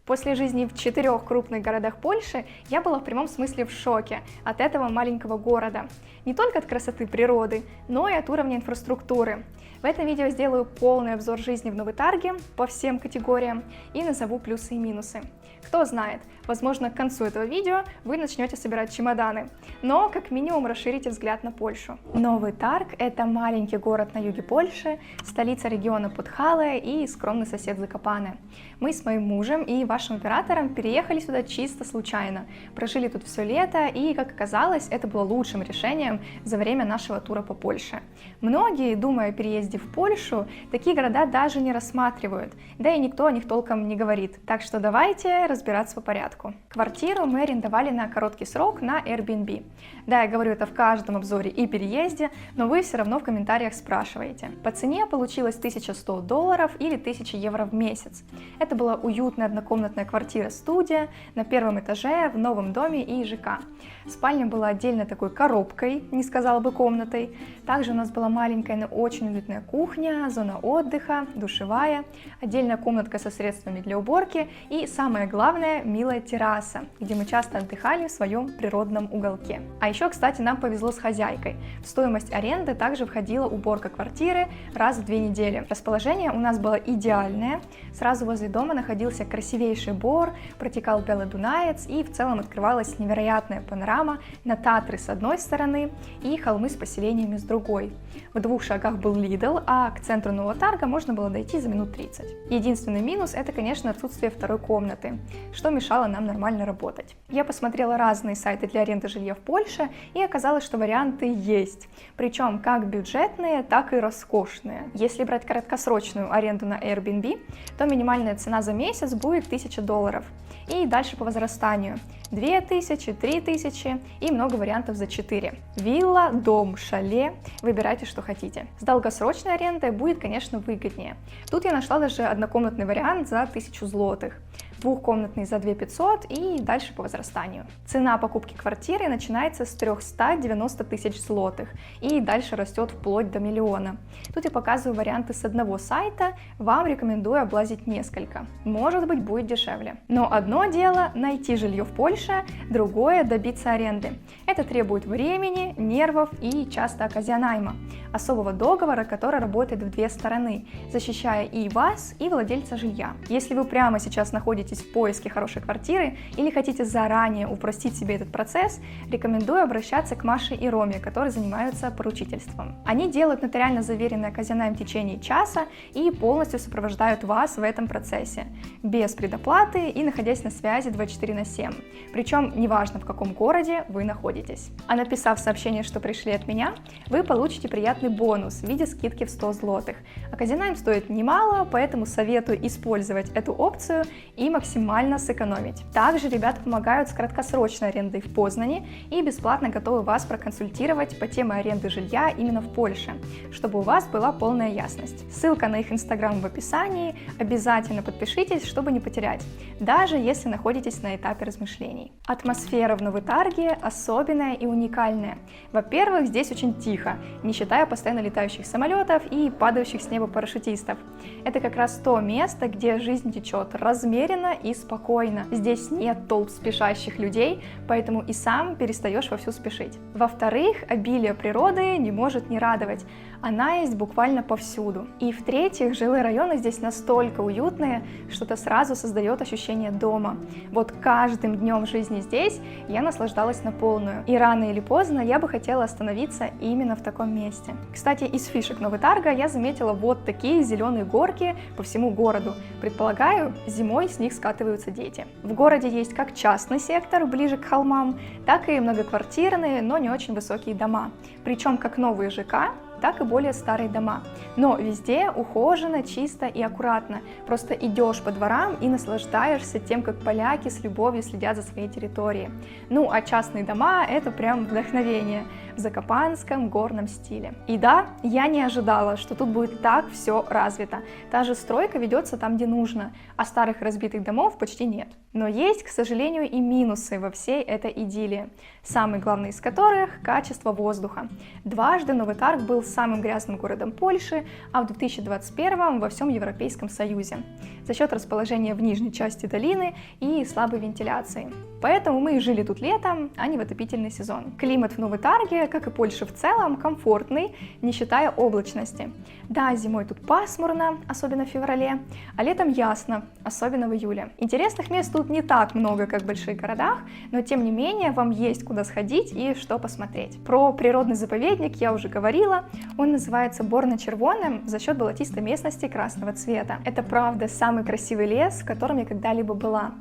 После жизни в 4 крупных городах Польши я была в прямом смысле в шоке от этого маленького города. Не только от красоты природы, но и от уровня инфраструктуры. В этом видео сделаю полный обзор жизни в Новой Тарге по всем категориям и назову плюсы и минусы. Кто знает, возможно, к концу этого видео вы начнете собирать чемоданы, но как минимум расширите взгляд на Польшу. Новый Тарг – это маленький город на юге Польши, столица региона Подхале и скромный сосед Закопане. Мы с моим мужем и вашим оператором переехали сюда чисто случайно, прожили тут все лето, и, как оказалось, это было лучшим решением за время нашего тура по Польше. Многие, думая о переезде в Польшу, такие города даже не рассматривают, да и никто о них толком не говорит. Так что давайте разбираться по порядку. Квартиру мы арендовали на короткий срок на Airbnb. Да, я говорю это в каждом обзоре и переезде, но вы все равно в комментариях спрашиваете. По цене получилось $1100 или 1000 евро в месяц. Это была уютная однокомнатная квартира-студия на первом этаже в новом доме и ЖК. Спальня была отдельно такой коробкой, не сказала бы комнатой. Также у нас была маленькая, но очень уютная кухня, зона отдыха, душевая, отдельная комнатка со средствами для уборки и, самое главное, милая терраса, где мы часто отдыхали в своем природном уголке. А еще, кстати, нам повезло с хозяйкой. В стоимость аренды также входила уборка квартиры раз в 2 недели. Расположение у нас было идеальное. Сразу возле дома находился красивейший бор, протекал Белый Дунаец, и в целом открывалась невероятная панорама на Татры с одной стороны и холмы с поселениями с другой. В 2 шагах был Lidl, а к центру Нового Тарга можно было дойти за минут 30. Единственный минус – это, конечно, отсутствие второй комнаты, что мешало нам нормально работать. Я посмотрела разные сайты для аренды жилья в Польше, и оказалось, что варианты есть, причем как бюджетные, так и роскошные. Если брать краткосрочную аренду на Airbnb, то минимальная цена за месяц будет $1000, и дальше по возрастанию 2000, 3000 и много вариантов за 4. Вилла, дом, шале, выбирайте, что хотите. С долгосрочной арендой будет, конечно, выгоднее. Тут я нашла даже однокомнатный вариант за 1000 злотых, двухкомнатный за 2500 и дальше по возрастанию. Цена покупки квартиры начинается с 390 тысяч злотых и дальше растет вплоть до миллиона. Тут я показываю варианты с одного сайта, вам рекомендую облазить несколько. Может быть, будет дешевле. Но одно дело найти жилье в Польше, другое добиться аренды. Это требует времени, нервов и часто оказионайма, особого договора, который работает в 2 стороны, защищая и вас, и владельца жилья. Если вы прямо сейчас находитесь в поиске хорошей квартиры или хотите заранее упростить себе этот процесс, рекомендую обращаться к Маше и Роме, которые занимаются поручительством. Они делают нотариально заверенный оказионайм в течение часа и полностью сопровождают вас в этом процессе, без предоплаты и находясь на связи 24/7. Причем неважно, в каком городе вы находитесь. А написав сообщение, что пришли от меня, вы получите приятный бонус в виде скидки в 100 злотых. Оказионайм стоит немало, поэтому советую использовать эту опцию и максимально сэкономить. Также ребята помогают с краткосрочной арендой в Познане и бесплатно готовы вас проконсультировать по теме аренды жилья именно в Польше, чтобы у вас была полная ясность. Ссылка на их инстаграм в описании, обязательно подпишитесь, чтобы не потерять, даже если находитесь на этапе размышлений. Атмосфера в Новой Тарге особенная и уникальная. Во-первых, здесь очень тихо, не считая постоянно летающих самолетов и падающих с неба парашютистов. Это как раз то место, где жизнь течет размеренно и спокойно. Здесь нет толп спешащих людей, поэтому и сам перестаешь вовсю спешить. Во-вторых, обилие природы не может не радовать. Она есть буквально повсюду. И в-третьих, жилые районы здесь настолько уютные, что это сразу создает ощущение дома. Вот каждым днем жизни здесь я наслаждалась на полную. И рано или поздно я бы хотела остановиться именно в таком месте. Кстати, из фишек Новой Тарга я заметила вот такие зеленые горки по всему городу. Предполагаю, зимой с них скатываются дети. В городе есть как частный сектор, ближе к холмам, так и многоквартирные, но не очень высокие дома. Причем как новые ЖК, так и более старые дома. Но везде ухоженно, чисто и аккуратно. Просто идешь по дворам и наслаждаешься тем, как поляки с любовью следят за своей территорией. Ну, а частные дома – это прям вдохновение в закопанском горном стиле. И да, я не ожидала, что тут будет так все развито. Та же стройка ведется там, где нужно, а старых разбитых домов почти нет. Но есть, к сожалению, и минусы во всей этой идиллии. Самый главный из которых – качество воздуха. Дважды Новый Тарг был самым грязным городом Польши, а в 2021 во всем Европейском Союзе, за счет расположения в нижней части долины и слабой вентиляции. Поэтому мы и жили тут летом, а не в отопительный сезон. Климат в Новой Тарге, как и Польша в целом, комфортный, не считая облачности. Да, зимой тут пасмурно, особенно в феврале, а летом ясно, особенно в июле. Интересных мест тут не так много, как в больших городах, но тем не менее вам есть куда сходить и что посмотреть. Про природный заповедник я уже говорила, он называется Борно-Червоным за счет болотистой местности красного цвета. Это правда самый красивый лес, в котором я когда-либо была.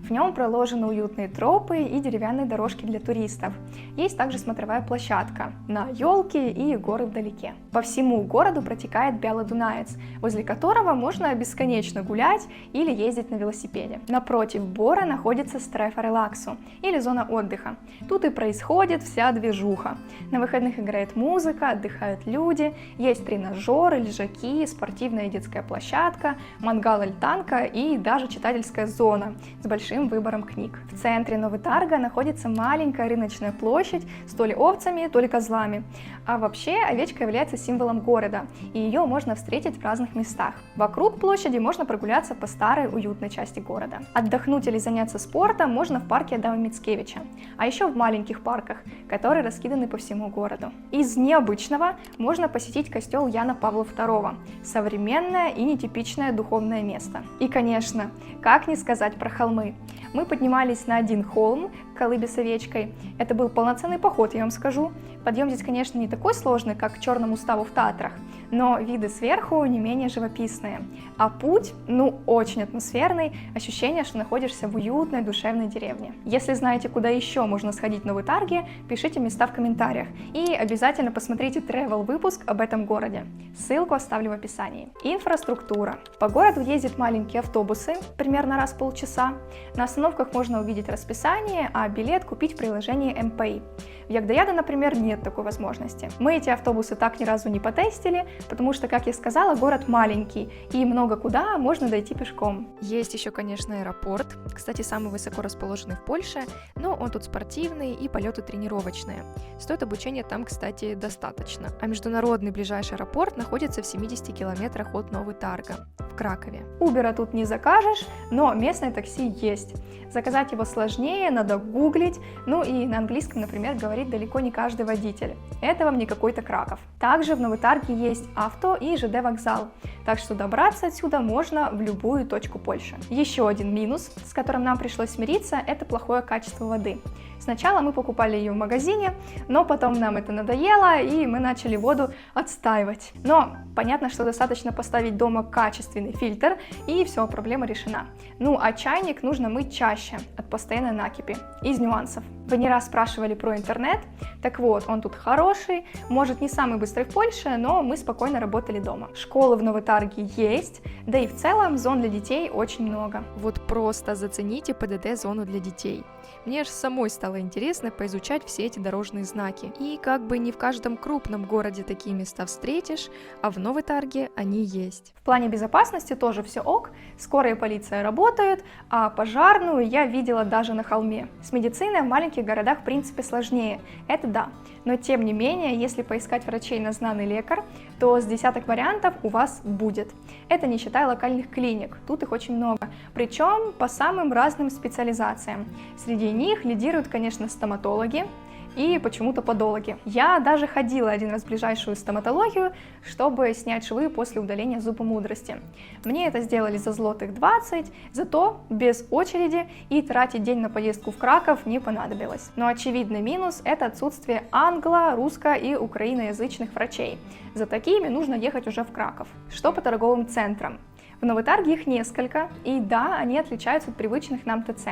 В нем проложены уютные тропы и деревянные дорожки для туристов. Есть также смотровая площадка на елки и горы вдалеке. По всему городу протекает Белый Дунаец, возле которого можно бесконечно гулять или ездить на велосипеде. Напротив Бора находится Стрефа релаксу, или зона отдыха. Тут и происходит вся движуха. На выходных играет музыка, отдыхают люди, есть тренажеры, лежаки, спортивная и детская площадка, мангал-альтанка и даже читательская зона с большим выбором книг. В центре Новой Тарга находится маленькая рыночная площадь с то ли овцами, то ли козлами. А вообще овечка является символом города, и ее можно встретить в разных местах. Вокруг площади можно прогуляться по старой уютной части города. Отдохнуть или заняться спортом можно в парке Адама Мицкевича, а еще в маленьких парках, которые раскиданы по всему городу. Из необычного можно посетить костел Яна Павла II, современное и нетипичное духовное место. И, конечно, как не сказать про холмы. Мы поднимались на один холм к колыбе с овечкой. Это был полноценный поход, я вам скажу. Подъем здесь, конечно, не такой сложный, как к Черному ставу в Татрах, но виды сверху не менее живописные. А путь, очень атмосферный, ощущение, что находишься в уютной, душевной деревне. Если знаете, куда еще можно сходить в Новой Тарге, пишите места в комментариях. И обязательно посмотрите travel-выпуск об этом городе. Ссылку оставлю в описании. Инфраструктура. По городу ездят маленькие автобусы, примерно раз в полчаса. На остановках можно увидеть расписание, а билет купить в приложении МПИ. В Ягдояде, например, нет такой возможности. Мы эти автобусы так ни разу не потестили, потому что, как я сказала, город маленький, и много куда можно дойти пешком. Есть еще, конечно, аэропорт, кстати, самый высоко расположенный в Польше, но он тут спортивный и полеты тренировочные. Стоит обучение там, кстати, достаточно. А международный ближайший аэропорт находится в 70 километрах от Новой Тарга, в Кракове. Убера тут не закажешь, но местное такси есть. Заказать его сложнее, надо гуглить, и на английском, например, говорит далеко не каждый водитель. Это вам не какой-то Краков. Также в Новой Тарге есть авто и ЖД вокзал, так что добраться отсюда можно в любую точку Польши. Еще один минус, с которым нам пришлось смириться, это плохое качество воды. Сначала мы покупали ее в магазине, но потом нам это надоело, и мы начали воду отстаивать. Но понятно, что достаточно поставить дома качественный фильтр, и все, проблема решена. А чайник нужно мыть чаще от постоянной накипи. Из нюансов. Вы не раз спрашивали про интернет, так вот, он тут хороший, может не самый быстрый в Польше, но мы спокойно работали дома. Школы в Новой Тарге есть, да и в целом зон для детей очень много. Вот просто зацените ПДД-зону для детей. Мне аж самой стало интересно поизучать все эти дорожные знаки. И как бы не в каждом крупном городе такие места встретишь, а в Новой Тарге они есть. В плане безопасности тоже все ок, скорая полиция работает, а пожарную я видела даже на холме. С медициной в маленьких городах в принципе сложнее, это да. Но тем не менее, если поискать врачей на знаный лекарь, то с десяток вариантов у вас будет. Это не считая локальных клиник, тут их очень много, причем по самым разным специализациям. Среди них лидируют, конечно, стоматологи и почему-то подологи. Я даже ходила один раз в ближайшую стоматологию, чтобы снять швы после удаления зуба мудрости. Мне это сделали за злотых 20, зато без очереди, и тратить день на поездку в Краков не понадобилось. Но очевидный минус – это отсутствие англо-, русско- и украиноязычных врачей. За такими нужно ехать уже в Краков. Что по торговым центрам? В Новой Тарге их несколько, и да, они отличаются от привычных нам ТЦ.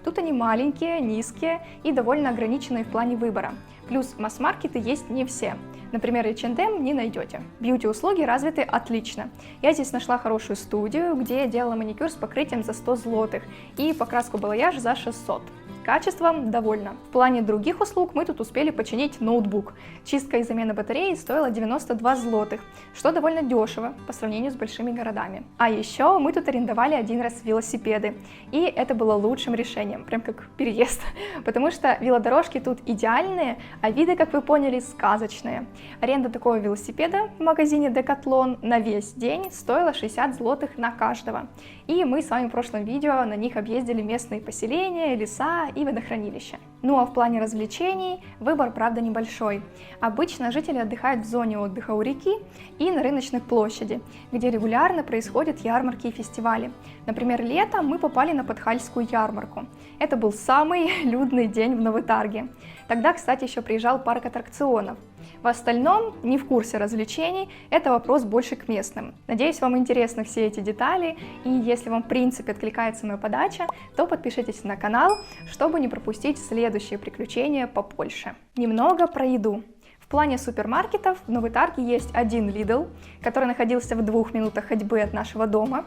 Тут они маленькие, низкие и довольно ограниченные в плане выбора. Плюс масс-маркеты есть не все. Например, H&M не найдете. Бьюти-услуги развиты отлично. Я здесь нашла хорошую студию, где я делала маникюр с покрытием за 100 злотых и покраску балаяж за 600. Качеством довольна. В плане других услуг мы тут успели починить ноутбук. Чистка и замена батареи стоила 92 злотых, что довольно дешево по сравнению с большими городами. А еще мы тут арендовали один раз велосипеды, и это было лучшим решением, прям как переезд, потому что велодорожки тут идеальные, а виды, как вы поняли, сказочные. Аренда такого велосипеда в магазине Decathlon на весь день стоила 60 злотых на каждого. И мы с вами в прошлом видео на них объездили местные поселения, леса и водохранилища. Ну а в плане развлечений выбор, правда, небольшой. Обычно жители отдыхают в зоне отдыха у реки и на рыночной площади, где регулярно происходят ярмарки и фестивали. Например, летом мы попали на Подхальскую ярмарку. Это был самый людный день в Новой Тарге. Тогда, кстати, еще приезжал парк аттракционов. В остальном, не в курсе развлечений, это вопрос больше к местным. Надеюсь, вам интересны все эти детали, и если вам в принципе откликается моя подача, то подпишитесь на канал, чтобы не пропустить следующие приключения по Польше. Немного про еду. В плане супермаркетов в Новой Тарге есть один Lidl, который находился в 2 минутах ходьбы от нашего дома,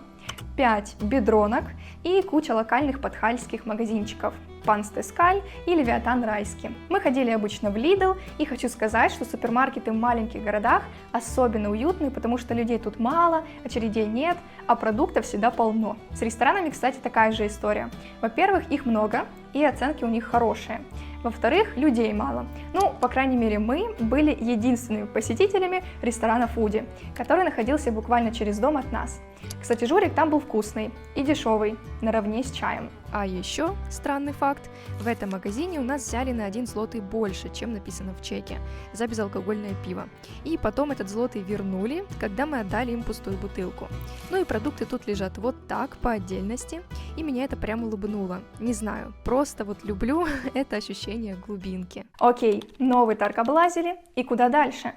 5 бедронок и куча локальных подхальских магазинчиков Пан Стескаль и Левиатан Райский. Мы ходили обычно в Lidl, и хочу сказать, что супермаркеты в маленьких городах особенно уютные, потому что людей тут мало, очередей нет, а продуктов всегда полно. С ресторанами, кстати, такая же история. Во-первых, их много, и оценки у них хорошие. Во-вторых, людей мало. Ну, по крайней мере, мы были единственными посетителями ресторана Фуди, который находился буквально через дом от нас. Кстати, Журик там был вкусный и дешевый, наравне с чаем. А еще, странный факт, в этом магазине у нас взяли на 1 злотый больше, чем написано в чеке, за безалкогольное пиво. И потом этот злотый вернули, когда мы отдали им пустую бутылку. Ну и продукты тут лежат вот так, по отдельности, и меня это прям улыбнуло. Не знаю, просто вот люблю это ощущение глубинки. Окей, Новый Тарг облазили, и куда дальше?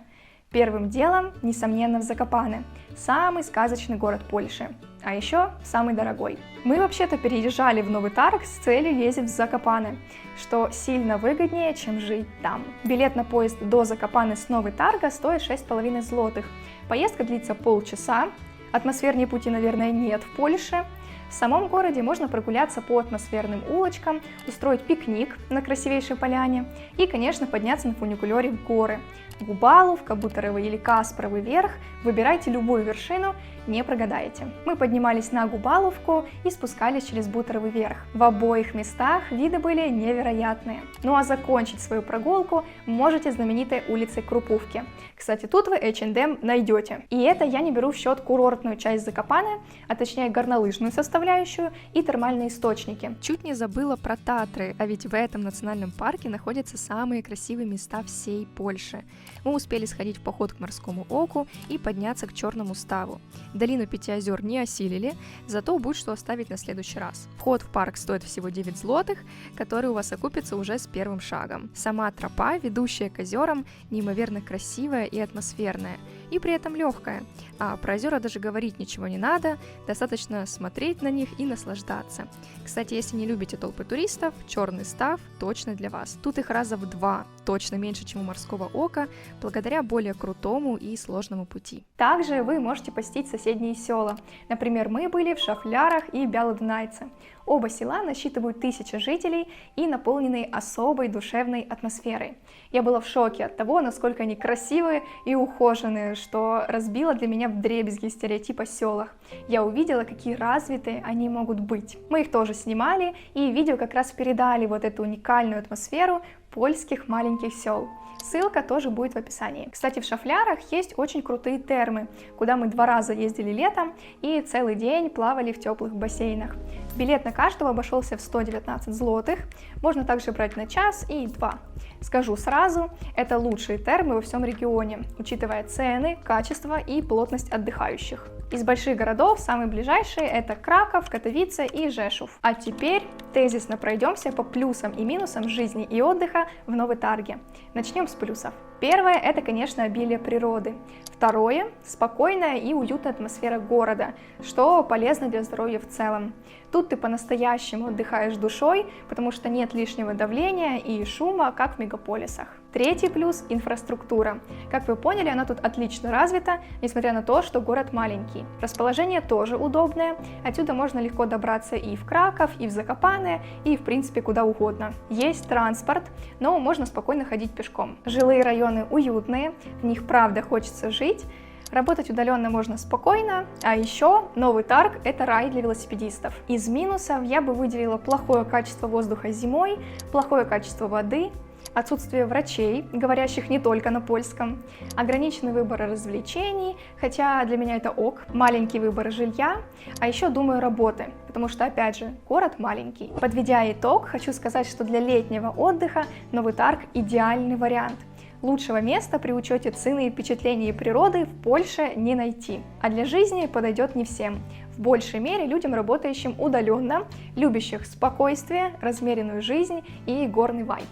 Первым делом, несомненно, в Закопане, самый сказочный город Польши, а еще самый дорогой. Мы вообще-то переезжали в Новый Тарг с целью ездить в Закопане, что сильно выгоднее, чем жить там. Билет на поезд до Закопаны с Новой Тарга стоит 6,5 злотых. Поездка длится полчаса, атмосфернее пути, наверное, нет в Польше. В самом городе можно прогуляться по атмосферным улочкам, устроить пикник на красивейшей поляне и, конечно, подняться на фуникулере в горы. Губалов, Кабуторовый или Каспровый верх, выбирайте любую вершину, не прогадаете. Мы поднимались на Губаловку и спускались через Буторовый верх. В обоих местах виды были невероятные. Ну а закончить свою прогулку можете знаменитой улицей Крупувки. Кстати, тут вы H&M найдете. И это я не беру в счет курортную часть Закопаны, а точнее горнолыжную составляющую и термальные источники. Чуть не забыла про Татры, а ведь в этом национальном парке находятся самые красивые места всей Польши. Мы успели сходить в поход к Морскому Оку и подняться к Черному Ставу. Долину 5 озер не осилили, зато будет что оставить на следующий раз. Вход в парк стоит всего 9 злотых, который у вас окупится уже с первым шагом. Сама тропа, ведущая к озерам, неимоверно красивая и атмосферная, и при этом легкая. А про озера даже говорить ничего не надо, достаточно смотреть на них и наслаждаться. Кстати, если не любите толпы туристов, Черный Став точно для вас. Тут их раза в 2, точно меньше, чем у Морского Ока, благодаря более крутому и сложному пути. Также вы можете посетить соседние села. Например, мы были в Шафлярах и Бялоднайце. Оба села насчитывают 1000 жителей и наполнены особой душевной атмосферой. Я была в шоке от того, насколько они красивые и ухоженные, что разбило для меня вдребезги стереотип о селах. Я увидела, какие развитые они могут быть. Мы их тоже снимали, и видео как раз передали вот эту уникальную атмосферу польских маленьких сел. Ссылка тоже будет в описании. Кстати, в Шафлярах есть очень крутые термы, куда мы 2 раза ездили летом и целый день плавали в теплых бассейнах. Билет на каждого обошелся в 119 злотых, можно также брать на час и 2. Скажу сразу, это лучшие термы во всем регионе, учитывая цены, качество и плотность отдыхающих. Из больших городов самые ближайшие это Краков, Катовице и Жешув. А теперь тезисно пройдемся по плюсам и минусам жизни и отдыха в Новой Тарге. Начнем с плюсов. Первое – это, конечно, обилие природы. Второе – спокойная и уютная атмосфера города, что полезно для здоровья в целом. Тут ты по-настоящему отдыхаешь душой, потому что нет лишнего давления и шума, как в мегаполисах. Третий плюс – инфраструктура. Как вы поняли, она тут отлично развита, несмотря на то, что город маленький. Расположение тоже удобное, отсюда можно легко добраться и в Краков, и в Закопане, и в принципе куда угодно. Есть транспорт, но можно спокойно ходить пешком. Жилые районы уютные, в них правда хочется жить. Работать удаленно можно спокойно, а еще Новый Тарг – это рай для велосипедистов. Из минусов я бы выделила плохое качество воздуха зимой, плохое качество воды, отсутствие врачей, говорящих не только на польском, ограниченный выбор развлечений, хотя для меня это ок, маленький выбор жилья, а еще, думаю, работы, потому что, опять же, город маленький. Подведя итог, хочу сказать, что для летнего отдыха Новый Тарг – идеальный вариант. Лучшего места при учете цены и впечатлений природы в Польше не найти. А для жизни подойдет не всем. В большей мере людям, работающим удаленно, любящих спокойствие, размеренную жизнь и горный вайб.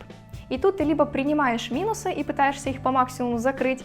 И тут ты либо принимаешь минусы и пытаешься их по максимуму закрыть,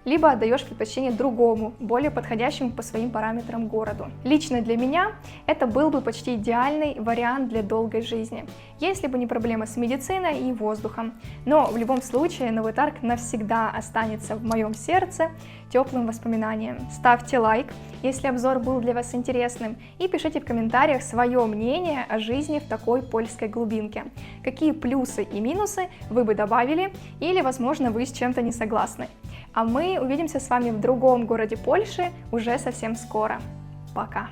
либо отдаешь предпочтение другому, более подходящему по своим параметрам городу. Лично для меня это был бы почти идеальный вариант для долгой жизни, если бы не проблемы с медициной и воздухом. Но в любом случае Новый Тарг навсегда останется в моем сердце теплым воспоминанием. Ставьте лайк, если обзор был для вас интересным, и пишите в комментариях свое мнение о жизни в такой польской глубинке. Какие плюсы и минусы вы бы добавили, или, возможно, вы с чем-то не согласны. А мы увидимся с вами в другом городе Польши уже совсем скоро. Пока!